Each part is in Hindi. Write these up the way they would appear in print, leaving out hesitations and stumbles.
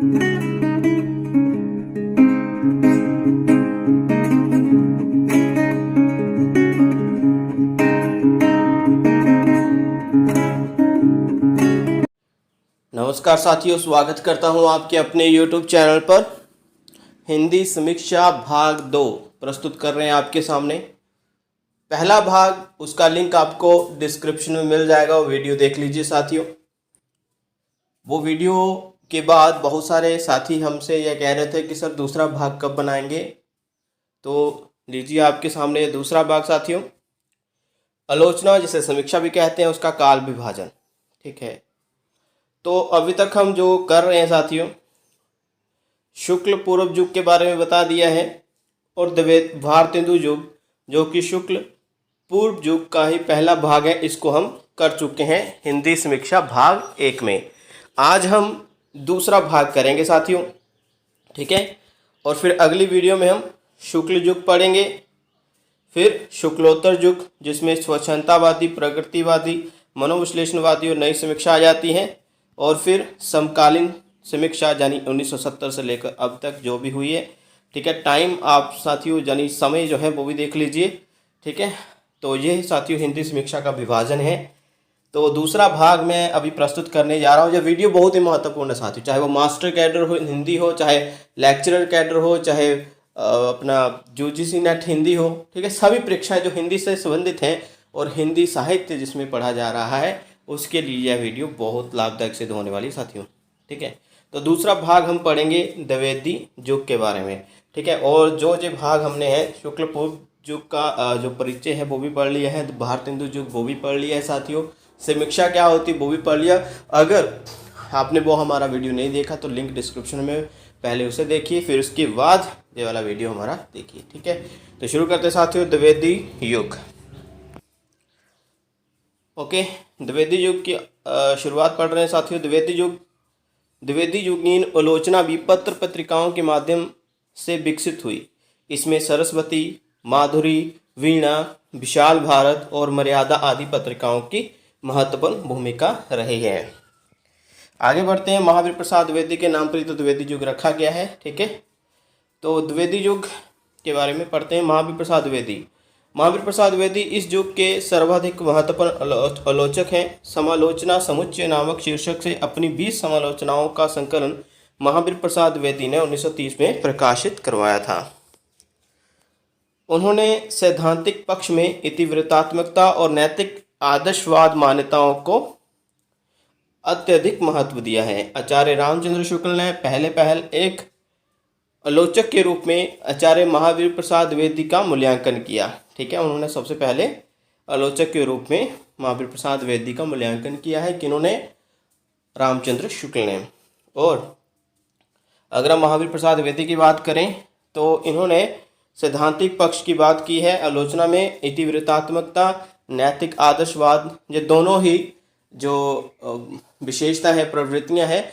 नमस्कार साथियों, स्वागत करता हूं आपके अपने YouTube चैनल पर। हिंदी समीक्षा भाग 2 प्रस्तुत कर रहे हैं आपके सामने। पहला भाग, उसका लिंक आपको डिस्क्रिप्शन में मिल जाएगा, वो वीडियो देख लीजिए साथियों। वो वीडियो के बाद बहुत सारे साथी हमसे यह कह रहे थे कि सर दूसरा भाग कब बनाएंगे, तो लीजिए आपके सामने दूसरा भाग साथियों। आलोचना, जिसे समीक्षा भी कहते हैं, उसका काल विभाजन। ठीक है, तो अभी तक हम जो कर रहे हैं साथियों, शुक्ल पूर्व युग के बारे में बता दिया है और भारतेंदु युग, जो कि शुक्ल पूर्व युग का ही पहला भाग है, इसको हम कर चुके हैं हिंदी समीक्षा भाग 1 में। आज हम दूसरा भाग करेंगे साथियों। ठीक है, और फिर अगली वीडियो में हम शुक्ल युग पढ़ेंगे, फिर शुक्लोत्तर युग, जिसमें स्वच्छंदतावादी, प्रगतिवादी, मनोविश्लेषणवादी और नई समीक्षा आ जाती हैं, और फिर समकालीन समीक्षा यानी 1970 से लेकर अब तक जो भी हुई है। ठीक है, टाइम आप साथियों यानी समय जो है वो भी देख लीजिए। ठीक है, तो ये साथियों हिंदी समीक्षा का विभाजन है। तो दूसरा भाग मैं अभी प्रस्तुत करने जा रहा हूँ। ये वीडियो बहुत ही महत्वपूर्ण है साथियों, चाहे वो मास्टर कैडर हो हिंदी हो, चाहे लेक्चरर कैडर हो, चाहे अपना यूजीसी नेट हिंदी हो। ठीक है, सभी परीक्षाएँ जो हिंदी से संबंधित हैं और हिंदी साहित्य जिसमें पढ़ा जा रहा है, उसके लिए यह वीडियो बहुत लाभदायक सिद्ध होने वाली साथियों। ठीक है, तो दूसरा भाग हम पढ़ेंगे द्विवेदी युग के बारे में। ठीक है, और जो भाग हमने है शुक्ल पूर्व युग का जो परिचय है वो भी पढ़ लिया है, भारतेंदु युग वो भी पढ़ लिया है साथियों, समीक्षा क्या होती वो भी पढ़ लिया। अगर आपने वो हमारा वीडियो नहीं देखा तो लिंक डिस्क्रिप्शन में, पहले उसे देखिए, फिर उसके बाद ये वाला वीडियो हमारा देखिए। ठीक है, तो शुरू करते हैं साथियों द्विवेदी युग। ओके, द्विवेदी युग की शुरुआत पढ़ रहे हैं साथियों। द्विवेदी युगीन आलोचना भी पत्र पत्रिकाओं के माध्यम से विकसित हुई। इसमें सरस्वती, माधुरी, वीणा, विशाल भारत और मर्यादा आदि पत्रिकाओं की महत्वपूर्ण भूमिका रही है। आगे बढ़ते हैं। महावीर प्रसाद द्विवेदी के नाम पर ही तो द्विवेदी युग रखा गया है। ठीक है, तो द्विवेदी युग के बारे में पढ़ते हैं। महावीर प्रसाद द्विवेदी इस युग के सर्वाधिक महत्वपूर्ण आलोचक हैं। समालोचना समुच्चय नामक शीर्षक से अपनी 20 समालोचनाओं का संकलन महावीर प्रसाद द्विवेदी ने 1930 में प्रकाशित करवाया था। उन्होंने सैद्धांतिक पक्ष में इतिवृत्तात्मकता और नैतिक आदर्शवाद मान्यताओं को अत्यधिक महत्व दिया है। आचार्य रामचंद्र शुक्ल ने पहल एक आलोचक के रूप में आचार्य महावीर प्रसाद द्विवेदी का मूल्यांकन किया। ठीक है, उन्होंने सबसे पहले आलोचक के रूप में महावीर प्रसाद द्विवेदी का मूल्यांकन किया है। किन्होंने? रामचंद्र शुक्ल ने। और अगर हम महावीर प्रसाद द्विवेदी की बात करें तो इन्होंने सैद्धांतिक पक्ष की बात की है। आलोचना में इतिवृत्तात्मकता, नैतिक आदर्शवाद, ये दोनों ही जो विशेषता है, प्रवृत्तियां हैं,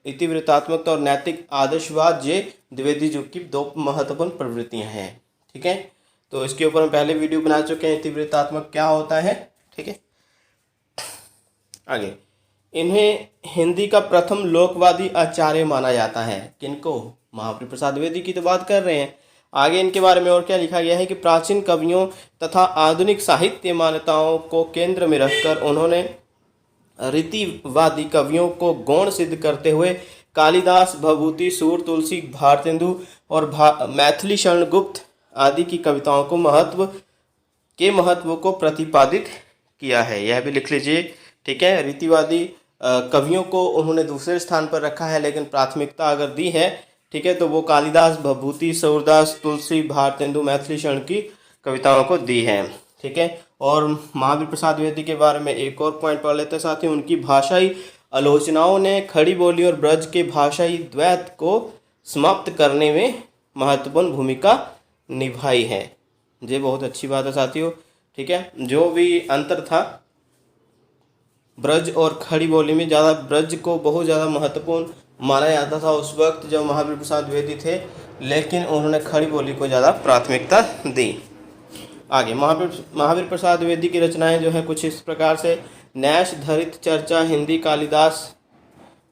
इतिवृत्तात्मकता और नैतिक आदर्शवाद, ये द्विवेदी युग की 2 महत्वपूर्ण प्रवृत्तियां हैं। ठीक है, तो इसके ऊपर हम पहले वीडियो बना चुके हैं, इतिवृत्तात्मक क्या होता है। ठीक है, आगे इन्हें हिंदी का प्रथम लोकवादी आचार्य माना जाता है। किनको? महावीर प्रसाद द्विवेदी की तो बात कर रहे हैं। आगे इनके बारे में और क्या लिखा गया है कि प्राचीन कवियों तथा आधुनिक साहित्य मान्यताओं को केंद्र में रखकर उन्होंने रीतिवादी कवियों को गौण सिद्ध करते हुए कालिदास, भभूति, सूर, तुलसी, भारतेंदु और मैथिली शरण गुप्त आदि की कविताओं को महत्व को प्रतिपादित किया है। यह भी लिख लीजिए। ठीक है, रीतिवादी कवियों को उन्होंने दूसरे स्थान पर रखा है, लेकिन प्राथमिकता अगर दी है, ठीक है, तो वो कालिदास, भभूति, सूरदास, तुलसी, भारतेंदु, मैथिली शरण की कविताओं को दी है। ठीक है, और महावीर प्रसाद द्विवेदी के बारे में एक और पॉइंट पढ़ लेते हैं साथियों। उनकी भाषाई आलोचनाओं ने खड़ी बोली और ब्रज के भाषाई द्वैत को समाप्त करने में महत्वपूर्ण भूमिका निभाई है। ये बहुत अच्छी बात है साथियों। ठीक है, जो भी अंतर था ब्रज और खड़ी बोली में, ज़्यादा ब्रज को बहुत ज़्यादा महत्वपूर्ण माना जाता था उस वक्त जब महावीर प्रसाद द्विवेदी थे, लेकिन उन्होंने खड़ी बोली को ज़्यादा प्राथमिकता दी। आगे महावीर प्रसाद द्विवेदी की रचनाएं जो है कुछ इस प्रकार से। न्यास धरित चर्चा, हिंदी कालिदास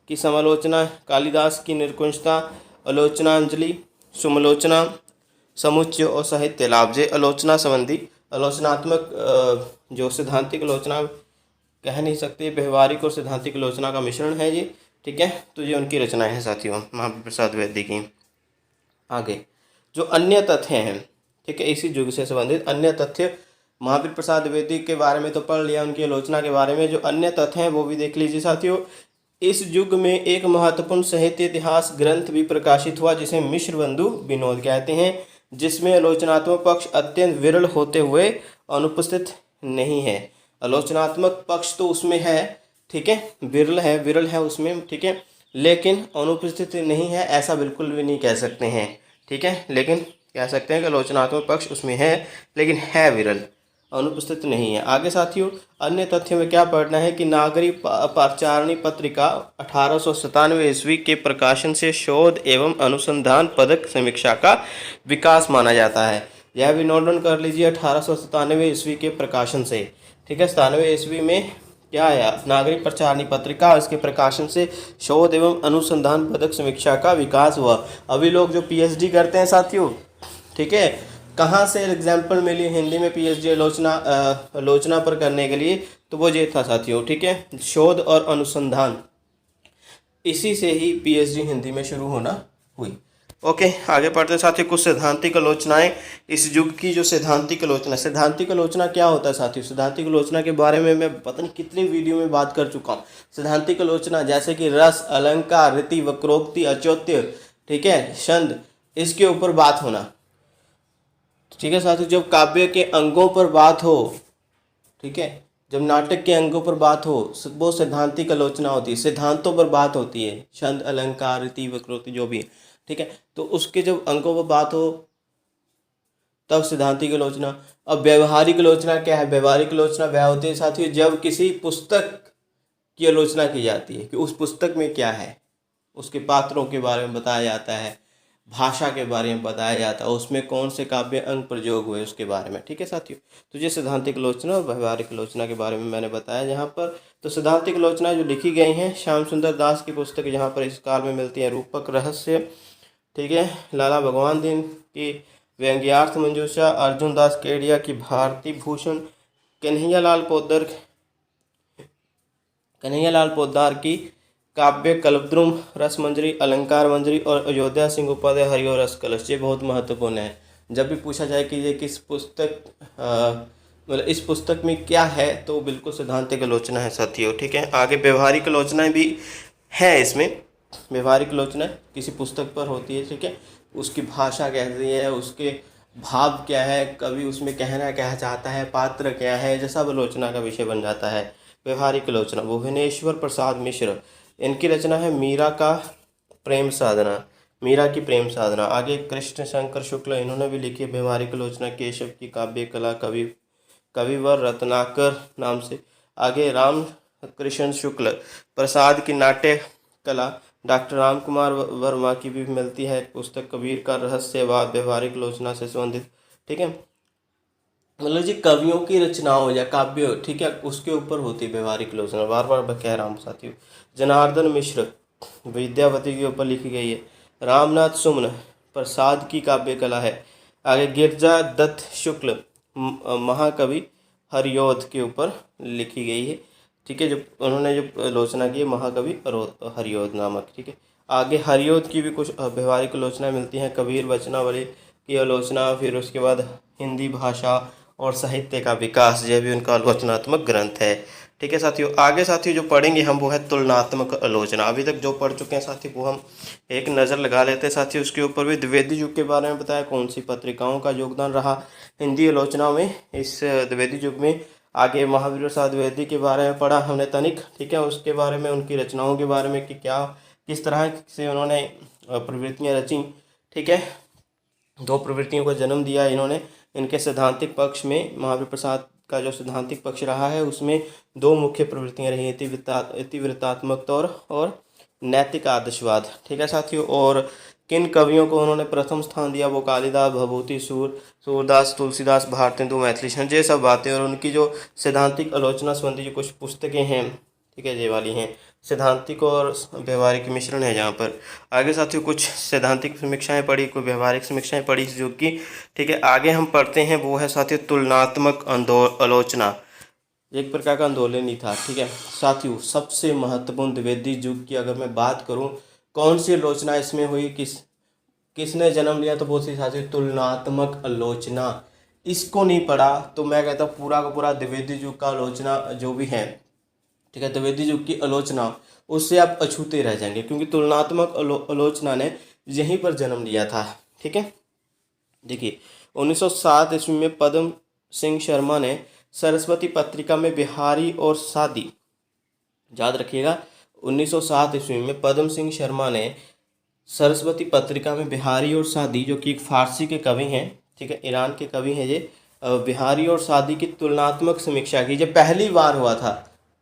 की समालोचना, कालिदास की निरंकुशता, आलोचनांजलि, समालोचना, समुच्चय और साहित्य लाभ। जे आलोचना संबंधी आलोचनात्मक जो सैद्धांतिक आलोचना कह नहीं सकते, व्यवहारिक और सैद्धांतिक आलोचना का मिश्रण है ये, ठीक है। तो ये उनकी रचनाएं हैं साथियों महावीर प्रसाद द्विवेदी की। आगे जो अन्य तथ्य हैं, ठीक है, इसी युग से संबंधित अन्य तथ्य, महावीर प्रसाद द्विवेदी के बारे में तो पढ़ लिया, उनकी आलोचना के बारे में जो अन्य तथ्य हैं वो भी देख लीजिए साथियों। इस युग में एक महत्वपूर्ण साहित्य इतिहास ग्रंथ भी प्रकाशित हुआ जिसे मिश्र बंधु विनोद कहते हैं, जिसमें आलोचनात्मक पक्ष अत्यंत विरल होते हुए अनुपस्थित नहीं है। आलोचनात्मक पक्ष तो उसमें है, ठीक है, विरल है उसमें, ठीक है, लेकिन अनुपस्थित नहीं है ऐसा बिल्कुल भी नहीं कह सकते हैं, ठीक है। लेकिन कह सकते हैं कि आलोचनात्मक पक्ष उसमें है लेकिन है विरल, अनुपस्थित नहीं है। आगे साथियों अन्य तथ्यों में क्या पढ़ना है कि नागरी पाचारणी पत्रिका 1897 ईस्वी के प्रकाशन से शोध एवं अनुसंधान पदक समीक्षा का विकास माना जाता है। यह भी नोट डाउन कर लीजिए, 1897 ईस्वी के प्रकाशन से, ठीक है। 97 ईस्वी में क्या आया, नागरिक प्रचारणी पत्रिका, इसके प्रकाशन से शोध एवं अनुसंधान पदक समीक्षा का विकास हुआ। अभी लोग जो पीएचडी करते हैं साथियों, ठीक है, कहाँ से एग्जाम्पल मिली हिंदी में पीएचडी आलोचना पर करने के लिए, तो वो ये था साथियों, ठीक है, शोध और अनुसंधान, इसी से ही पीएचडी हिंदी में शुरू होना हुई। ओके, आगे पढ़ते हैं साथियों कुछ सैद्धांतिक आलोचनाएं। इस युग की जो सैद्धांतिक आलोचना क्या होता है साथियों, सैद्धांतिक आलोचना के बारे में मैं पता नहीं कितनी वीडियो में बात कर चुका हूँ। सैद्धांतिक आलोचना जैसे कि रस, अलंकार, रीति, वक्रोक्ति, औचित्य, ठीक है, छंद, इसके ऊपर बात होना, ठीक है साथियों। जब काव्य के अंगों पर बात हो, ठीक है, जब नाटक के अंगों पर बात हो, वो सैद्धांतिक आलोचना होती है, सिद्धांतों पर बात होती है, छंद, अलंकार, रीति, वक्रोक्ति जो भी है, ठीक है। तो उसके जब अंगों पर बात हो तब सैद्धांतिक आलोचना। अब व्यवहारिक आलोचना क्या है, व्यवहारिक आलोचना वह होती है साथियों जब किसी पुस्तक की आलोचना की जाती है कि उस पुस्तक में क्या है, उसके पात्रों के बारे में बताया जाता है, भाषा के बारे में बताया जाता है, उसमें कौन से काव्य अंग प्रयोग हुए उसके बारे में, ठीक है साथियों। तो ये सैद्धांतिक आलोचना और व्यवहारिक आलोचना के बारे में मैंने बताया यहाँ पर। तो सैद्धांतिक आलोचना जो लिखी गई हैं, श्याम सुंदर दास की पुस्तक यहाँ पर इस काल में मिलती है, रूपक रहस्य, ठीक है, लाला भगवान दीन की व्यंग्यार्थ मंजूषा, अर्जुन दास केडिया की भारती भूषण, कन्हैयालाल पोद्दार की काव्य कल्पद्रुम, रस मंजरी, अलंकार मंजरी और अयोध्या सिंह उपाध्याय हरिओ रस कलश। ये बहुत महत्वपूर्ण है। जब भी पूछा जाए कि ये किस पुस्तक मतलब इस पुस्तक में क्या है, तो बिल्कुल सैद्धांतिक आलोचना है साथियों, ठीक है। आगे व्यवहारिक आलोचनाएं भी है इसमें। व्यवहारिक आलोचना किसी पुस्तक पर होती है, ठीक है, उसकी भाषा कैसी है, उसके भाव क्या है, कवि उसमें कहना क्या चाहता है, पात्र क्या है, ये सब आलोचना का विषय बन जाता है। व्यवहारिक आलोचना भुवनेश्वर प्रसाद मिश्र, इनकी रचना है मीरा की प्रेम साधना। आगे कृष्ण शंकर शुक्ल, इन्होंने भी लिखी है व्यवहारिक आलोचना, केशव की काव्य कला, कविवर रत्नाकर नाम से। आगे राम कृष्ण शुक्ल प्रसाद की नाट्य कला, डॉक्टर राम कुमार वर्मा की भी मिलती है पुस्तक कबीर का रहस्यवाद, व्यवहारिक आलोचना से संबंधित, ठीक है। मतलब जी कवियों की रचनाओं या काव्य, ठीक है, उसके ऊपर होती है व्यवहारिक आलोचना, बार बार कह रहा हूँ साथियों। जनार्दन मिश्र विद्यावती के ऊपर लिखी गई है। रामनाथ सुमन प्रसाद की काव्य कला है। आगे गिरजा दत्त शुक्ल महाकवि हरिऔध के ऊपर लिखी गई है, ठीक है, जो उन्होंने जो आलोचना की है महाकवि हरिऔध नामक, ठीक है। आगे हरिऔध की भी कुछ व्यवहारिक आलोचना मिलती हैं, कबीर वचनावली की आलोचना, फिर उसके बाद हिंदी भाषा और साहित्य का विकास, यह भी उनका आलोचनात्मक ग्रंथ है, ठीक है साथियों। आगे साथियों जो पढ़ेंगे हम वो है तुलनात्मक आलोचना। अभी तक जो पढ़ चुके हैं साथी वो हम एक नज़र लगा लेते हैं साथियों। उसके ऊपर भी द्विवेदी युग के बारे में बताया, कौन सी पत्रिकाओं का योगदान रहा हिंदी आलोचना में इस द्विवेदी युग में। आगे महावीर प्रसाद द्विवेदी के बारे में पढ़ा हमने तनिक, ठीक है, उसके बारे में, उनकी रचनाओं के बारे में कि क्या किस तरह से उन्होंने प्रवृत्तियाँ रची, ठीक है, 2 प्रवृत्तियों को जन्म दिया इन्होंने। इनके सैद्धांतिक पक्ष में महावीर प्रसाद का जो सैद्धांतिक पक्ष रहा है उसमें 2 मुख्य प्रवृत्तियां रही, इतिवृत्तात्मक और नैतिक आदर्शवाद, ठीक है साथियों। और किन कवियों को उन्होंने प्रथम स्थान दिया, वो कालिदास, भभूति, सूरदास, तुलसीदास, भारतेंदु, मैथिली, ये सब बातें, और उनकी जो सैद्धांतिक आलोचना संबंधी जो कुछ पुस्तकें हैं, ठीक है, ये वाली हैं। सैद्धांतिक और व्यवहारिक मिश्रण है जहाँ पर। आगे साथियों कुछ सैद्धांतिक समीक्षाएं पढ़ी, कोई व्यवहारिक समीक्षाएं पढ़ी जो कि ठीक है। आगे हम पढ़ते हैं वो है साथियों तुलनात्मक आलोचना, एक प्रकार का आंदोलन ही था। ठीक है साथियों, सबसे महत्वपूर्ण द्विवेदी युग की अगर मैं बात करूं, कौन सी आलोचना इसमें हुई, किसने जन्म लिया, तो वो थी साथियों तुलनात्मक आलोचना। इसको नहीं पढ़ा तो मैं कहता हूँ पूरा का पूरा द्विवेदी युग का आलोचना जो भी है, ठीक है, द्विवेदी युग की आलोचना, उससे आप अछूते रह जाएंगे, क्योंकि तुलनात्मक आलोचना ने यहीं पर जन्म लिया था। ठीक है, देखिए 1907 ईस्वी में पद्म सिंह शर्मा ने सरस्वती पत्रिका में बिहारी और सादी, याद रखिएगा 1907 ईस्वी में पद्म सिंह शर्मा ने सरस्वती पत्रिका में बिहारी और सादी, जो कि एक फारसी के कवि हैं, ठीक है, ईरान के कवि हैं ये, बिहारी और सादी की तुलनात्मक समीक्षा की। जब पहली बार हुआ था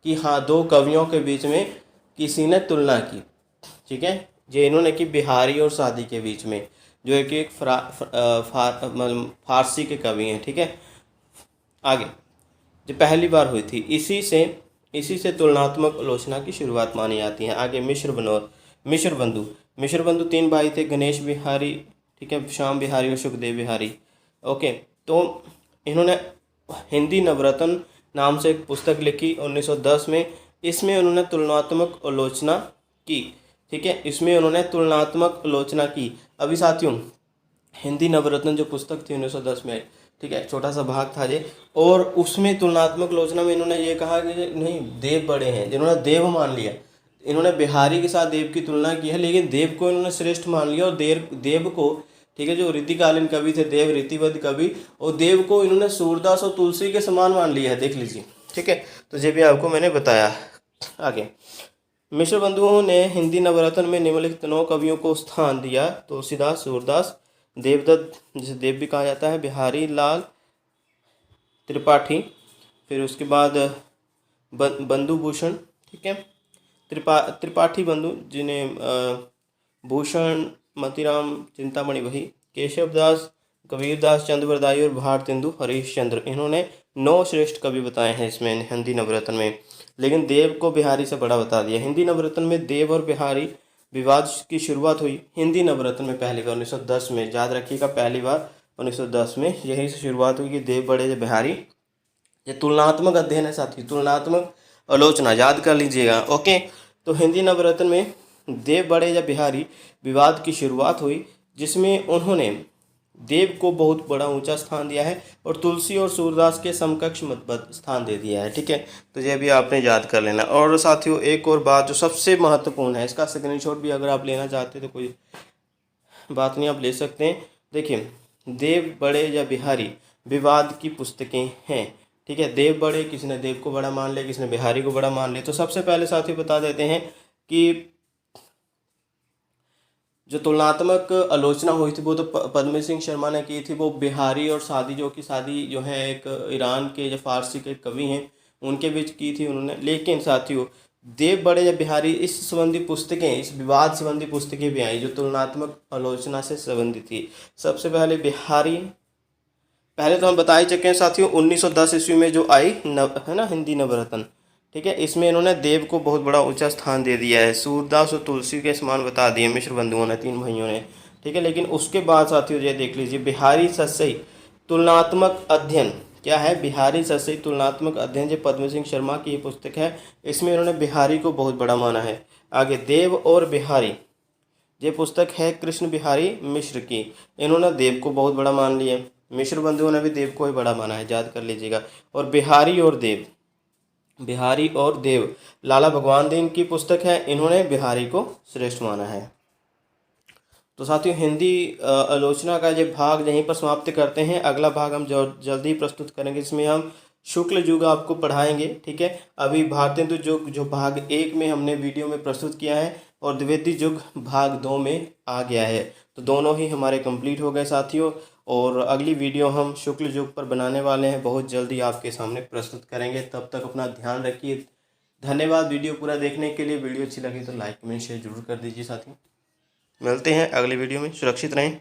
कि हाँ दो कवियों के बीच में किसी ने तुलना की, ठीक है, ये इन्होंने की बिहारी और सादी के बीच में, जो एक फारसी के कवि हैं। ठीक है, आगे जो पहली बार हुई थी, इसी से तुलनात्मक आलोचना की शुरुआत मानी जाती है। आगे मिश्र बंधु 3 भाई थे, गणेश बिहारी, ठीक है, श्याम बिहारी और सुखदेव बिहारी। ओके, तो इन्होंने हिंदी नवरत्न नाम से एक पुस्तक लिखी 1910 में। इसमें उन्होंने तुलनात्मक आलोचना की। ठीक है, इसमें उन्होंने तुलनात्मक आलोचना की। अभी साथियों हिंदी नवरत्न जो पुस्तक थी 1910 में, ठीक है, छोटा सा भाग था ये, और उसमें तुलनात्मक आलोचना में इन्होंने ये कहा कि नहीं देव बड़े हैं, जिन्होंने देव मान लिया, इन्होंने बिहारी के साथ देव की तुलना की है, लेकिन देव को इन्होंने श्रेष्ठ मान लिया, और देव को, ठीक है, जो रीतिकालीन कवि थे देव, रीतिबद्ध कवि, और देव को इन्होंने सूरदास और तुलसी के समान मान लिया है, देख लीजिए। ठीक है, तो ये भी आपको मैंने बताया। आगे मिश्र बंधुओं ने हिंदी नवरत्न में निम्नलिखित 9 कवियों को स्थान दिया: तुलसीदास, सूरदास, देवदत्त जिसे देव भी कहा जाता है, बिहारी लाल त्रिपाठी, फिर उसके बाद बंधु भूषण, ठीक है, त्रिपाठी बंधु जिन्हें भूषण, मतीराम, चिंतामणि वही, केशवदास, कबीरदास, चंद्रवरदाई और भारतेंदु हरीशचंद्र। इन्होंने 9 श्रेष्ठ कवि बताए हैं इसमें हिंदी नवरत्न में, लेकिन देव को बिहारी से बड़ा बता दिया। हिंदी नवरत्न में देव और बिहारी विवाद की शुरुआत हुई हिंदी नवरत्न में पहली बार 1910 में, याद रखिएगा, पहली बार 1910 में यहीं से शुरुआत हुई कि देव बड़े या बिहारी। ये तुलनात्मक अध्ययन है साथी, तुलनात्मक आलोचना, याद कर लीजिएगा। ओके, तो हिंदी नवरत्न में देव बड़े या बिहारी विवाद की शुरुआत हुई, जिसमें उन्होंने देव को बहुत बड़ा ऊंचा स्थान दिया है और तुलसी और सूरदास के समकक्ष मतबद्ध स्थान दे दिया है। ठीक है, तो ये भी आपने याद कर लेना। और साथियों एक और बात जो सबसे महत्वपूर्ण है, इसका स्क्रीनशॉट भी अगर आप लेना चाहते तो कोई बात नहीं, आप ले सकते हैं। देखिए, देव बड़े या बिहारी विवाद की पुस्तकें हैं। ठीक है, देव बड़े, किसी ने देव को बड़ा मान लिया, किसी ने बिहारी को बड़ा मान लिया। तो सबसे पहले साथियों बता देते हैं कि जो तुलनात्मक आलोचना हुई थी वो तो पद्म सिंह शर्मा ने की थी, वो बिहारी और सादी, जो कि सादी जो है एक ईरान के जो फारसी के कवि हैं, उनके बीच की थी उन्होंने। लेकिन साथियों देव बड़े या बिहारी इस संबंधी पुस्तकें, इस विवाद संबंधी पुस्तकें भी आई जो तुलनात्मक आलोचना से संबंधित थी। सबसे पहले बिहारी, पहले तो हम बता ही चुके हैं साथियों 1910 ईस्वी में जो आई है ना हिंदी नवरत्न, ठीक है, इसमें इन्होंने देव को बहुत बड़ा ऊंचा स्थान दे दिया है, सूरदास और तुलसी के समान बता दिए मिश्र बंधुओं ने, 3 भाइयों ने। ठीक है, लेकिन उसके बाद साथियों ये देख लीजिए बिहारी सस्सई तुलनात्मक अध्ययन क्या है, बिहारी सस्सई तुलनात्मक अध्ययन, जो पद्म सिंह शर्मा की ये पुस्तक है, इसमें इन्होंने बिहारी को बहुत बड़ा माना है। आगे देव और बिहारी, ये पुस्तक है कृष्ण बिहारी मिश्र की, इन्होंने देव को बहुत बड़ा मान लिया, मिश्र बंधुओं ने भी देव को ही बड़ा माना है, याद कर लीजिएगा। और बिहारी और देव लाला भगवान दीन की पुस्तक है, इन्होंने बिहारी को श्रेष्ठ माना है। तो साथियों हिंदी आलोचना का ये भाग यहीं पर समाप्त करते हैं। अगला भाग हम जल्दी प्रस्तुत करेंगे, इसमें हम शुक्ल युग आपको पढ़ाएंगे। ठीक है, अभी भारतेंदु युग जो भाग 1 में हमने वीडियो में प्रस्तुत किया है और द्विवेदी युग भाग 2 में आ गया है, तो दोनों ही हमारे कंप्लीट हो गए साथियों। और अगली वीडियो हम शुक्ल युग पर बनाने वाले हैं, बहुत जल्दी आपके सामने प्रस्तुत करेंगे। तब तक अपना ध्यान रखिए। धन्यवाद वीडियो पूरा देखने के लिए। वीडियो अच्छी लगी तो लाइक कमेंट शेयर जरूर कर दीजिए साथियों। मिलते हैं अगली वीडियो में, सुरक्षित रहें।